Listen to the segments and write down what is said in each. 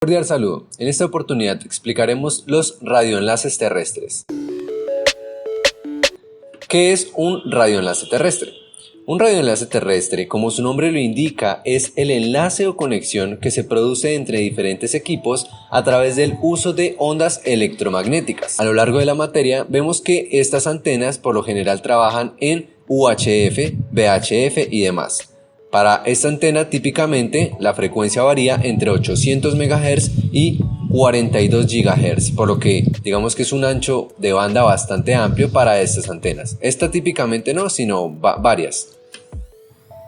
Cordial saludo. En esta oportunidad explicaremos los radioenlaces terrestres. ¿Qué es un radioenlace terrestre? Un radioenlace terrestre, como su nombre lo indica, es el enlace o conexión que se produce entre diferentes equipos a través del uso de ondas electromagnéticas. A lo largo de la materia vemos que estas antenas por lo general trabajan en UHF, VHF y demás. Para esta antena típicamente la frecuencia varía entre 800 MHz y 42 GHz, por lo que digamos que es un ancho de banda bastante amplio para estas antenas. Esta típicamente no, sino varias.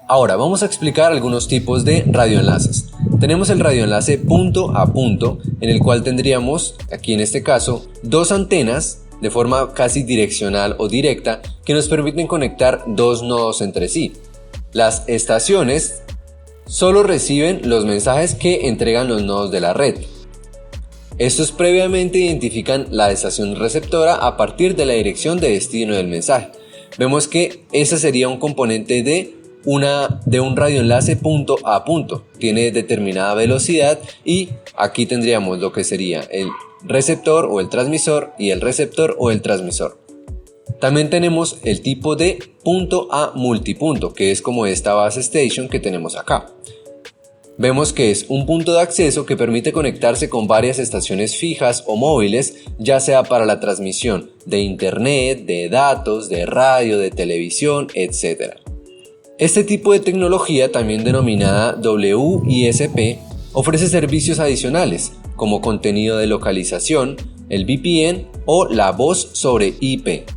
Ahora vamos a explicar algunos tipos de radioenlaces. Tenemos el radioenlace punto a punto, en el cual tendríamos, aquí en este caso, dos antenas de forma casi direccional o directa que nos permiten conectar dos nodos entre sí. Las estaciones solo reciben los mensajes que entregan los nodos de la red. Estos previamente identifican la estación receptora a partir de la dirección de destino del mensaje. Vemos que ese sería un componente de un radioenlace punto a punto. Tiene determinada velocidad y aquí tendríamos lo que sería el receptor o el transmisor y el receptor o el transmisor. También tenemos el tipo de punto a multipunto, que es como esta base station que tenemos acá. Vemos que es un punto de acceso que permite conectarse con varias estaciones fijas o móviles, ya sea para la transmisión de internet, de datos, de radio, de televisión, etc. Este tipo de tecnología, también denominada WISP, ofrece servicios adicionales, como contenido de localización, el VPN o la voz sobre IP.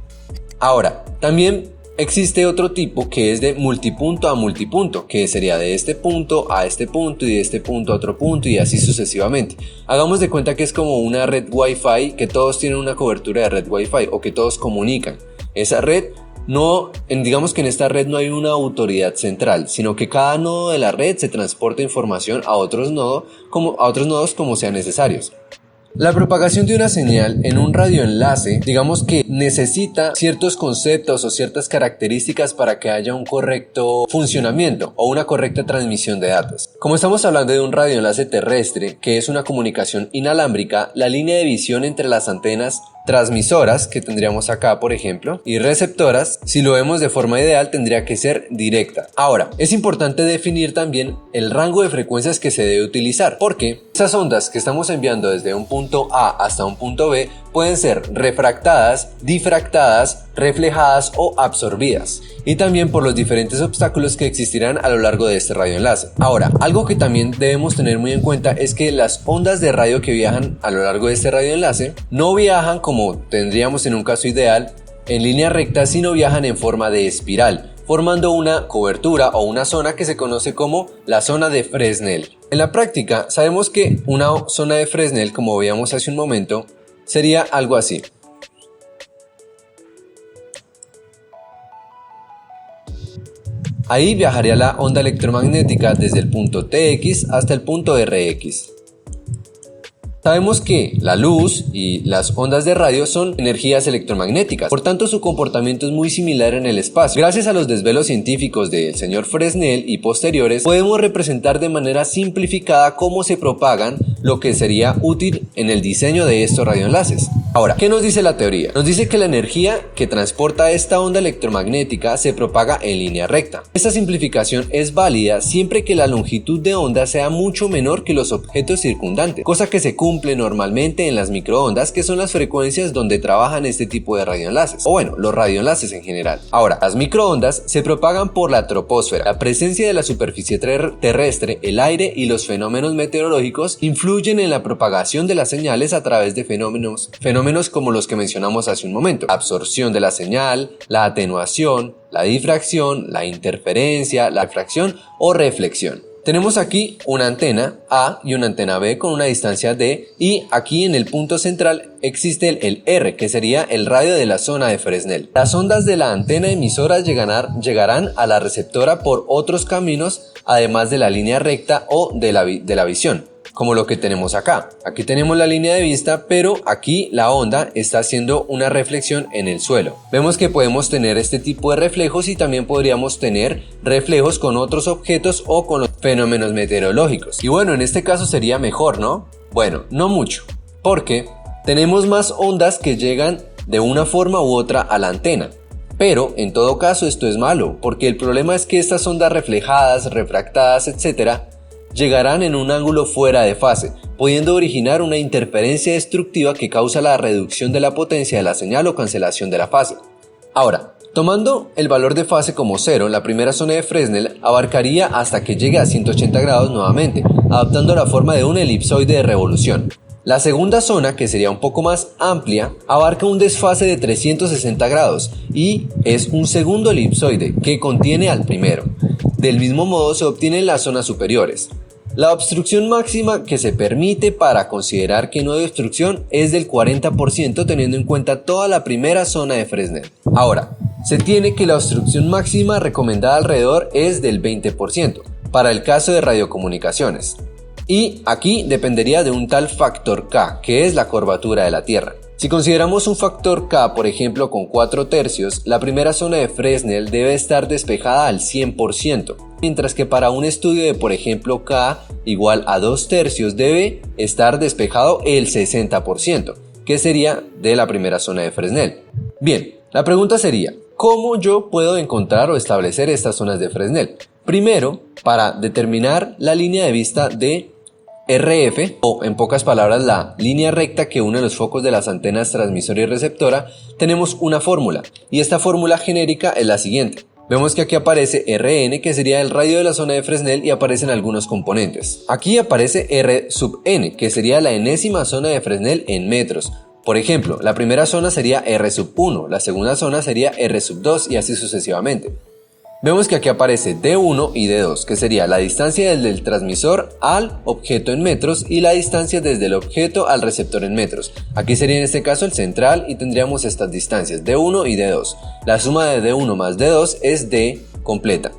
Ahora, también existe otro tipo que es de multipunto a multipunto, que sería de este punto a este punto y de este punto a otro punto y así sucesivamente. Hagamos de cuenta que es como una red Wi-Fi, que todos tienen una cobertura de red Wi-Fi o que todos comunican. Esa red digamos que en esta red no hay una autoridad central, sino que cada nodo de la red se transporta información a otros nodos como sean necesarios. La propagación de una señal en un radioenlace, digamos que necesita ciertos conceptos o ciertas características para que haya un correcto funcionamiento o una correcta transmisión de datos. Como estamos hablando de un radioenlace terrestre, que es una comunicación inalámbrica, la línea de visión entre las antenas transmisoras, que tendríamos acá por ejemplo, y receptoras, si lo vemos de forma ideal, tendría que ser directa. Ahora, es importante definir también el rango de frecuencias que se debe utilizar, porque esas ondas que estamos enviando desde un punto A hasta un punto B pueden ser refractadas, difractadas, reflejadas o absorbidas, y también por los diferentes obstáculos que existirán a lo largo de este radioenlace. Ahora, algo que también debemos tener muy en cuenta es que las ondas de radio que viajan a lo largo de este radioenlace no viajan como tendríamos en un caso ideal en línea recta, sino viajan en forma de espiral, formando una cobertura o una zona que se conoce como la zona de Fresnel. En la práctica sabemos que una zona de Fresnel, como veíamos hace un momento, sería algo así. Ahí viajaría la onda electromagnética desde el punto TX hasta el punto RX. Sabemos que la luz y las ondas de radio son energías electromagnéticas, por tanto su comportamiento es muy similar en el espacio. Gracias a los desvelos científicos del señor Fresnel y posteriores, podemos representar de manera simplificada cómo se propagan, lo que sería útil en el diseño de estos radioenlaces. Ahora, ¿qué nos dice la teoría? Nos dice que la energía que transporta esta onda electromagnética se propaga en línea recta. Esta simplificación es válida siempre que la longitud de onda sea mucho menor que los objetos circundantes, cosa que se cumple normalmente en las microondas, que son las frecuencias donde trabajan este tipo de radioenlaces, o bueno, los radioenlaces en general. Ahora, las microondas se propagan por la troposfera. La presencia de la superficie terrestre, el aire y los fenómenos meteorológicos influyen en la propagación de las señales a través de fenómenos como los que mencionamos hace un momento: absorción de la señal, la atenuación, la difracción, la interferencia, la refracción o reflexión. Tenemos aquí una antena A y una antena B con una distancia D, y aquí en el punto central existe el R, que sería el radio de la zona de Fresnel. Las ondas de la antena emisora llegarán a la receptora por otros caminos, además de la línea recta o de la visión, como lo que tenemos acá. Aquí tenemos la línea de vista, pero aquí la onda está haciendo una reflexión en el suelo. Vemos que podemos tener este tipo de reflejos y también podríamos tener reflejos con otros objetos o con los fenómenos meteorológicos. Y bueno, en este caso sería mejor, ¿no? Bueno, no mucho, porque tenemos más ondas que llegan de una forma u otra a la antena. Pero en todo caso esto es malo, porque el problema es que estas ondas reflejadas, refractadas, etc., llegarán en un ángulo fuera de fase, pudiendo originar una interferencia destructiva que causa la reducción de la potencia de la señal o cancelación de la fase. Ahora, tomando el valor de fase como 0, la primera zona de Fresnel abarcaría hasta que llegue a 180 grados nuevamente, adoptando la forma de un elipsoide de revolución. La segunda zona, que sería un poco más amplia, abarca un desfase de 360 grados y es un segundo elipsoide que contiene al primero. Del mismo modo se obtienen las zonas superiores. La obstrucción máxima que se permite para considerar que no hay obstrucción es del 40%, teniendo en cuenta toda la primera zona de Fresnel. Ahora, se tiene que la obstrucción máxima recomendada alrededor es del 20% para el caso de radiocomunicaciones. Y aquí dependería de un tal factor K, que es la curvatura de la Tierra. Si consideramos un factor K, por ejemplo, con 4/3, la primera zona de Fresnel debe estar despejada al 100%, mientras que para un estudio de, por ejemplo, K igual a 2/3 debe estar despejado el 60%, que sería de la primera zona de Fresnel. Bien, la pregunta sería, ¿cómo yo puedo encontrar o establecer estas zonas de Fresnel? Primero, para determinar la línea de vista de RF, o en pocas palabras la línea recta que une los focos de las antenas transmisora y receptora, tenemos una fórmula, y esta fórmula genérica es la siguiente. Vemos que aquí aparece Rn, que sería el radio de la zona de Fresnel, y aparecen algunos componentes. Aquí aparece R sub n, que sería la enésima zona de Fresnel en metros. Por ejemplo, la primera zona sería R sub 1, la segunda zona sería R sub 2 y así sucesivamente. Vemos que aquí aparece D1 y D2, que sería la distancia desde el transmisor al objeto en metros y la distancia desde el objeto al receptor en metros. Aquí sería en este caso el central y tendríamos estas distancias D1 y D2. La suma de D1 más D2 es D completa.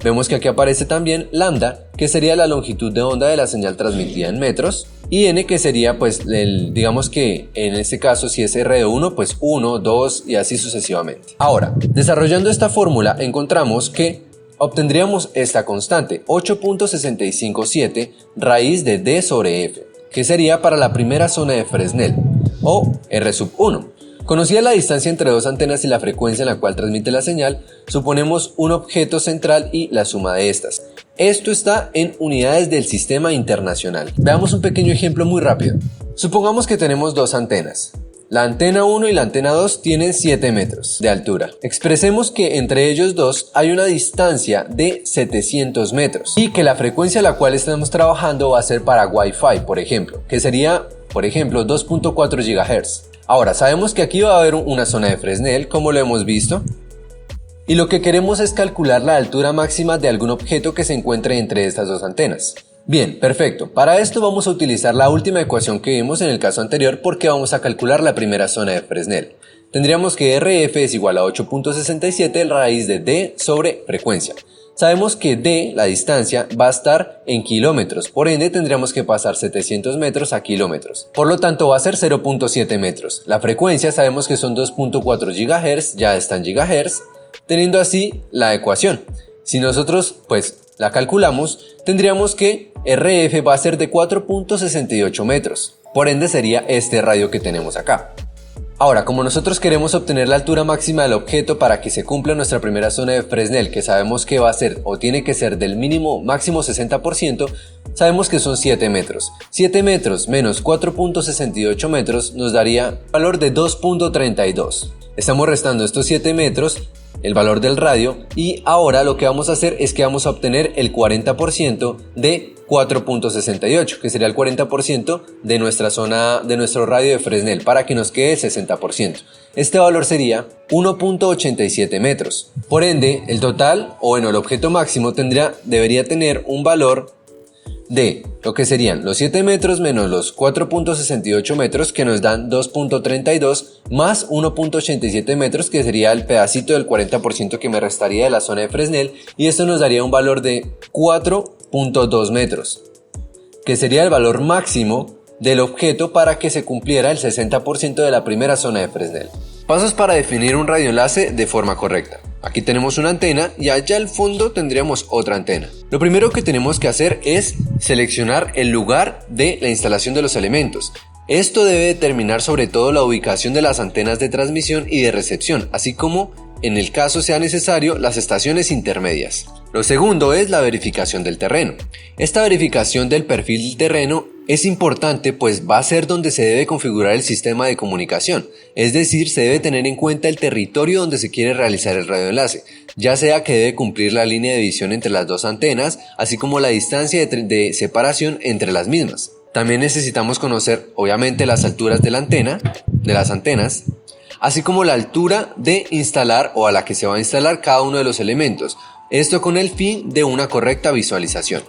Vemos que aquí aparece también lambda, que sería la longitud de onda de la señal transmitida en metros, y n, que sería pues digamos que en este caso si es r de 1 pues 1, 2 y así sucesivamente. Ahora, desarrollando esta fórmula encontramos que obtendríamos esta constante 8.657 raíz de d sobre f, que sería para la primera zona de Fresnel, o r sub 1. Conocida la distancia entre dos antenas y la frecuencia en la cual transmite la señal, suponemos un objeto central y la suma de estas. Esto está en unidades del sistema internacional. Veamos un pequeño ejemplo muy rápido. Supongamos que tenemos dos antenas. La antena 1 y la antena 2 tienen 7 metros de altura. Expresemos que entre ellos dos hay una distancia de 700 metros y que la frecuencia a la cual estamos trabajando va a ser para Wi-Fi, por ejemplo, que sería, por ejemplo, 2.4 GHz. Ahora, sabemos que aquí va a haber una zona de Fresnel, como lo hemos visto, y lo que queremos es calcular la altura máxima de algún objeto que se encuentre entre estas dos antenas. Bien, perfecto. Para esto vamos a utilizar la última ecuación que vimos en el caso anterior porque vamos a calcular la primera zona de Fresnel. Tendríamos que RF es igual a 8.67 raíz de D sobre frecuencia. Sabemos que D, la distancia, va a estar en kilómetros, por ende tendríamos que pasar 700 metros a kilómetros. Por lo tanto va a ser 0.7 metros. La frecuencia sabemos que son 2.4 GHz, ya está en gigahertz, teniendo así la ecuación. Si nosotros pues la calculamos, tendríamos que RF va a ser de 4.68 metros, por ende sería este radio que tenemos acá. Ahora, como nosotros queremos obtener la altura máxima del objeto para que se cumpla nuestra primera zona de Fresnel, que sabemos que va a ser o tiene que ser del mínimo máximo 60%, sabemos que son 7 metros. 7 metros menos 4.68 metros nos daría valor de 2.32. Estamos restando estos 7 metros, el valor del radio, y ahora lo que vamos a hacer es que vamos a obtener el 40% de 4.68, que sería el 40% de nuestra zona, de nuestro radio de Fresnel, para que nos quede el 60%. Este valor sería 1.87 metros. Por ende, el total, o bueno, el objeto máximo debería tener un valor de lo que serían los 7 metros menos los 4.68 metros, que nos dan 2.32, más 1.87 metros, que sería el pedacito del 40% que me restaría de la zona de Fresnel, y esto nos daría un valor de 4.2 metros, que sería el valor máximo del objeto para que se cumpliera el 60% de la primera zona de Fresnel. Pasos para definir un radioenlace de forma correcta. Aquí tenemos una antena y allá al fondo tendríamos otra antena. Lo primero que tenemos que hacer es seleccionar el lugar de la instalación de los elementos. Esto debe determinar sobre todo la ubicación de las antenas de transmisión y de recepción, así como, en el caso sea necesario, las estaciones intermedias. Lo segundo es la verificación del terreno. Esta verificación del perfil del terreno es importante, pues va a ser donde se debe configurar el sistema de comunicación, es decir, se debe tener en cuenta el territorio donde se quiere realizar el radioenlace, ya sea que debe cumplir la línea de visión entre las dos antenas, así como la distancia de separación entre las mismas. También necesitamos conocer, obviamente, las alturas de las antenas, así como la altura de instalar o a la que se va a instalar cada uno de los elementos. Esto con el fin de una correcta visualización.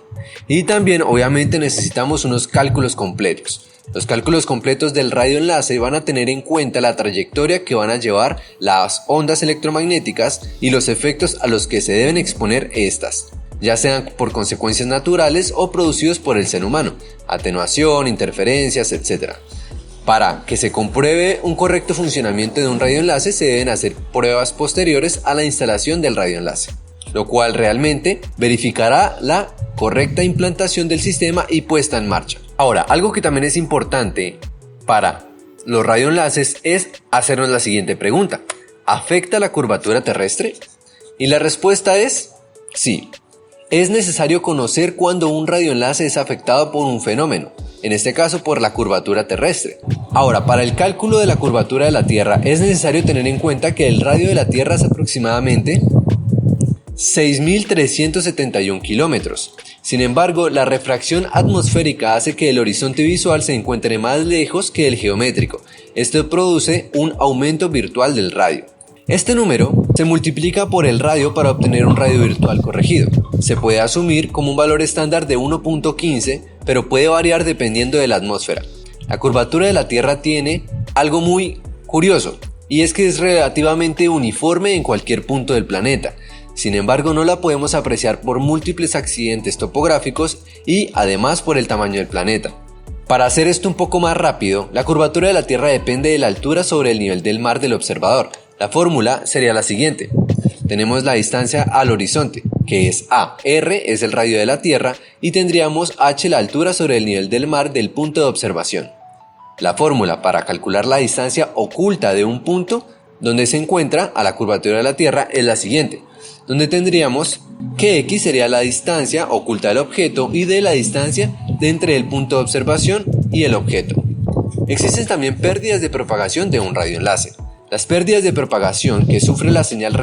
Y también obviamente necesitamos unos cálculos completos. Los cálculos completos del radioenlace van a tener en cuenta la trayectoria que van a llevar las ondas electromagnéticas y los efectos a los que se deben exponer estas, ya sean por consecuencias naturales o producidos por el ser humano, atenuación, interferencias, etc. Para que se compruebe un correcto funcionamiento de un radioenlace se deben hacer pruebas posteriores a la instalación del radioenlace, lo cual realmente verificará la correcta implantación del sistema y puesta en marcha. Ahora, algo que también es importante para los radioenlaces es hacernos la siguiente pregunta: ¿afecta la curvatura terrestre? Y la respuesta es sí. Es necesario conocer cuando un radioenlace es afectado por un fenómeno, en este caso por la curvatura terrestre. Ahora, para el cálculo de la curvatura de la Tierra es necesario tener en cuenta que el radio de la Tierra es aproximadamente 6.371 kilómetros. Sin embargo, la refracción atmosférica hace que el horizonte visual se encuentre más lejos que el geométrico. Esto produce un aumento virtual del radio. Este número se multiplica por el radio para obtener un radio virtual corregido. Se puede asumir como un valor estándar de 1.15, pero puede variar dependiendo de la atmósfera. La curvatura de la Tierra tiene algo muy curioso, y es que es relativamente uniforme en cualquier punto del planeta. Sin embargo, no la podemos apreciar por múltiples accidentes topográficos y además por el tamaño del planeta. Para hacer esto un poco más rápido, la curvatura de la Tierra depende de la altura sobre el nivel del mar del observador. La fórmula sería la siguiente. Tenemos la distancia al horizonte, que es A. R es el radio de la Tierra y tendríamos H la altura sobre el nivel del mar del punto de observación. La fórmula para calcular la distancia oculta de un punto donde se encuentra a la curvatura de la Tierra es la siguiente, donde tendríamos que X sería la distancia oculta del objeto y de la distancia de entre el punto de observación y el objeto. Existen también pérdidas de propagación de un radioenlace. Las pérdidas de propagación que sufre la señal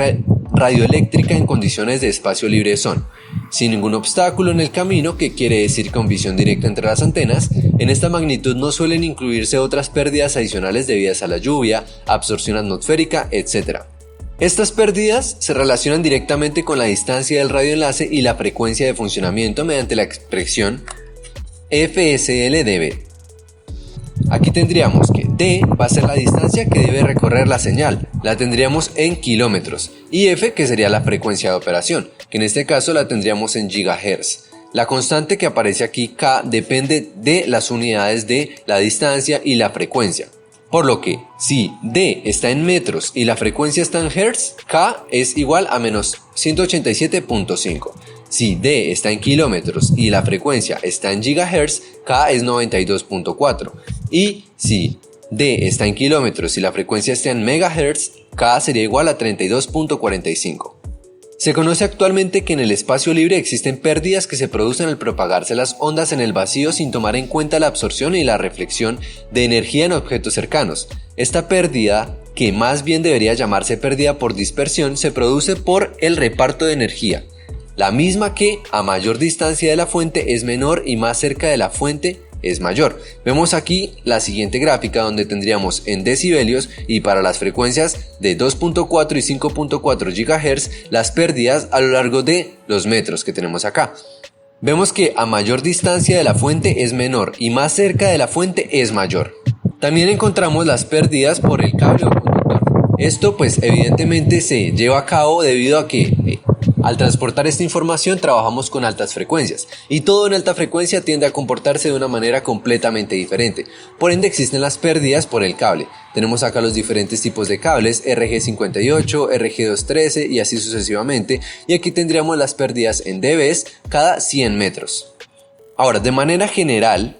radioeléctrica en condiciones de espacio libre son: sin ningún obstáculo en el camino, que quiere decir con visión directa entre las antenas. En esta magnitud no suelen incluirse otras pérdidas adicionales debidas a la lluvia, absorción atmosférica, etc. Estas pérdidas se relacionan directamente con la distancia del radioenlace y la frecuencia de funcionamiento mediante la expresión FSL/dB. Aquí tendríamos que D va a ser la distancia que debe recorrer la señal, la tendríamos en kilómetros, y F, que sería la frecuencia de operación, que en este caso la tendríamos en gigahertz. La constante que aparece aquí, K, depende de las unidades de la distancia y la frecuencia. Por lo que, si D está en metros y la frecuencia está en hertz, K es igual a menos 187.5. Si D está en kilómetros y la frecuencia está en gigahertz, K es 92.4. Y si D está en kilómetros y la frecuencia está en megahertz, K sería igual a 32.45. Se conoce actualmente que en el espacio libre existen pérdidas que se producen al propagarse las ondas en el vacío sin tomar en cuenta la absorción y la reflexión de energía en objetos cercanos. Esta pérdida, que más bien debería llamarse pérdida por dispersión, se produce por el reparto de energía, la misma que a mayor distancia de la fuente es menor y más cerca de la fuente es mayor. Vemos aquí la siguiente gráfica donde tendríamos en decibelios y para las frecuencias de 2.4 y 5.4 GHz las pérdidas a lo largo de los metros que tenemos acá. Vemos que a mayor distancia de la fuente es menor y más cerca de la fuente es mayor. También encontramos las pérdidas por el cable o conductor. Esto pues evidentemente se lleva a cabo debido a que Al transportar esta información trabajamos con altas frecuencias y todo en alta frecuencia tiende a comportarse de una manera completamente diferente. Por ende existen las pérdidas por el cable. Tenemos acá los diferentes tipos de cables RG58, RG213 y así sucesivamente, y aquí tendríamos las pérdidas en dBs cada 100 metros. Ahora, de manera general,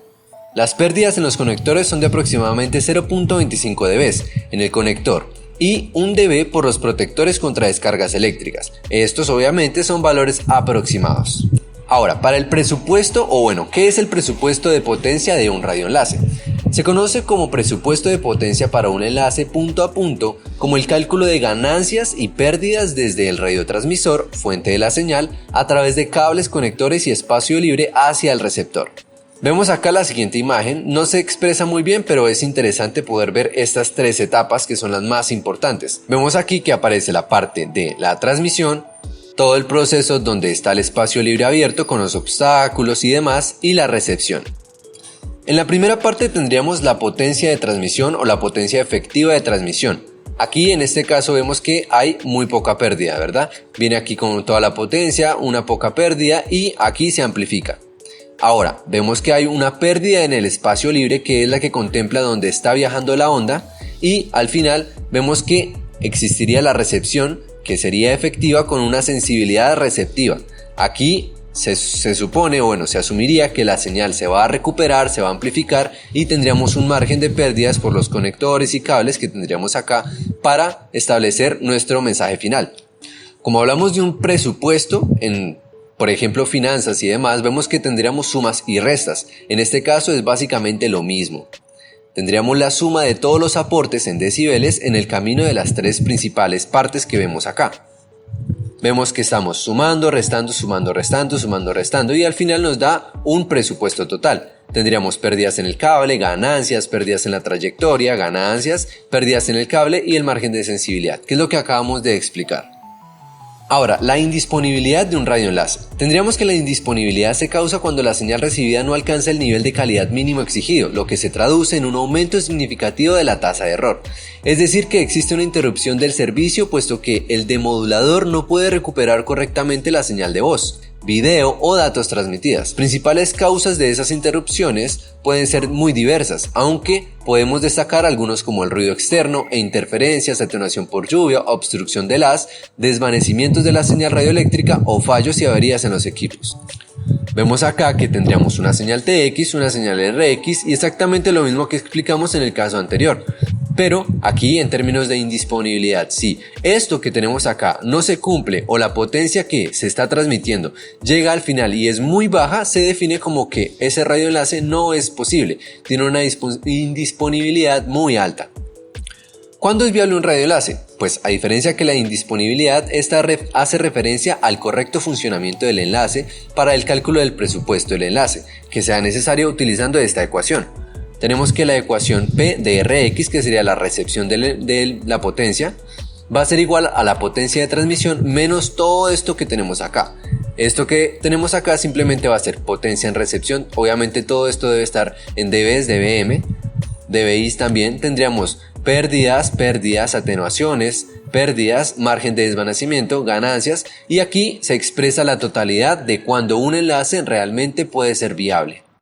las pérdidas en los conectores son de aproximadamente 0.25 dB en el conector y 1 dB por los protectores contra descargas eléctricas. Estos obviamente son valores aproximados. Ahora, para el presupuesto, ¿qué es el presupuesto de potencia de un radioenlace? Se conoce como presupuesto de potencia para un enlace punto a punto como el cálculo de ganancias y pérdidas desde el radiotransmisor, fuente de la señal, a través de cables, conectores y espacio libre hacia el receptor. Vemos acá la siguiente imagen, no se expresa muy bien, pero es interesante poder ver estas tres etapas que son las más importantes. Vemos aquí que aparece la parte de la transmisión, todo el proceso donde está el espacio libre abierto con los obstáculos y demás, y la recepción. En la primera parte tendríamos la potencia de transmisión o la potencia efectiva de transmisión. Aquí en este caso vemos que hay muy poca pérdida, ¿verdad? Viene aquí con toda la potencia, una poca pérdida y aquí se amplifica. Ahora, vemos que hay una pérdida en el espacio libre que es la que contempla donde está viajando la onda y al final vemos que existiría la recepción que sería efectiva con una sensibilidad receptiva. Aquí se supone, se asumiría que la señal se va a recuperar, se va a amplificar y tendríamos un margen de pérdidas por los conectores y cables que tendríamos acá para establecer nuestro mensaje final. Como hablamos de un presupuesto por ejemplo, finanzas y demás, vemos que tendríamos sumas y restas. En este caso es básicamente lo mismo. Tendríamos la suma de todos los aportes en decibeles en el camino de las tres principales partes que vemos acá. Vemos que estamos sumando, restando, sumando, restando, sumando, restando y al final nos da un presupuesto total. Tendríamos pérdidas en el cable, ganancias, pérdidas en la trayectoria, ganancias, pérdidas en el cable y el margen de sensibilidad, que es lo que acabamos de explicar. Ahora, la indisponibilidad de un radioenlace. Tendríamos que la indisponibilidad se causa cuando la señal recibida no alcanza el nivel de calidad mínimo exigido, lo que se traduce en un aumento significativo de la tasa de error. Es decir, que existe una interrupción del servicio puesto que el demodulador no puede recuperar correctamente la señal de voz, video o datos transmitidas. Principales causas de esas interrupciones pueden ser muy diversas, aunque podemos destacar algunos como el ruido externo e interferencias, atenuación por lluvia, obstrucción del haz, desvanecimientos de la señal radioeléctrica o fallos y averías en los equipos. Vemos acá que tendríamos una señal TX, una señal RX y exactamente lo mismo que explicamos en el caso anterior. Pero aquí en términos de indisponibilidad, si esto que tenemos acá no se cumple o la potencia que se está transmitiendo llega al final y es muy baja, se define como que ese radioenlace no es posible, tiene una indisponibilidad muy alta. ¿Cuándo es viable un radioenlace? Pues a diferencia que la indisponibilidad, esta hace referencia al correcto funcionamiento del enlace para el cálculo del presupuesto del enlace, que sea necesario utilizando esta ecuación. Tenemos que la ecuación P de Rx, que sería la recepción de la potencia, va a ser igual a la potencia de transmisión menos todo esto que tenemos acá. Esto que tenemos acá simplemente va a ser potencia en recepción. Obviamente todo esto debe estar en dBs, dBm, dBis también. Tendríamos pérdidas, atenuaciones, pérdidas, margen de desvanecimiento, ganancias y aquí se expresa la totalidad de cuando un enlace realmente puede ser viable.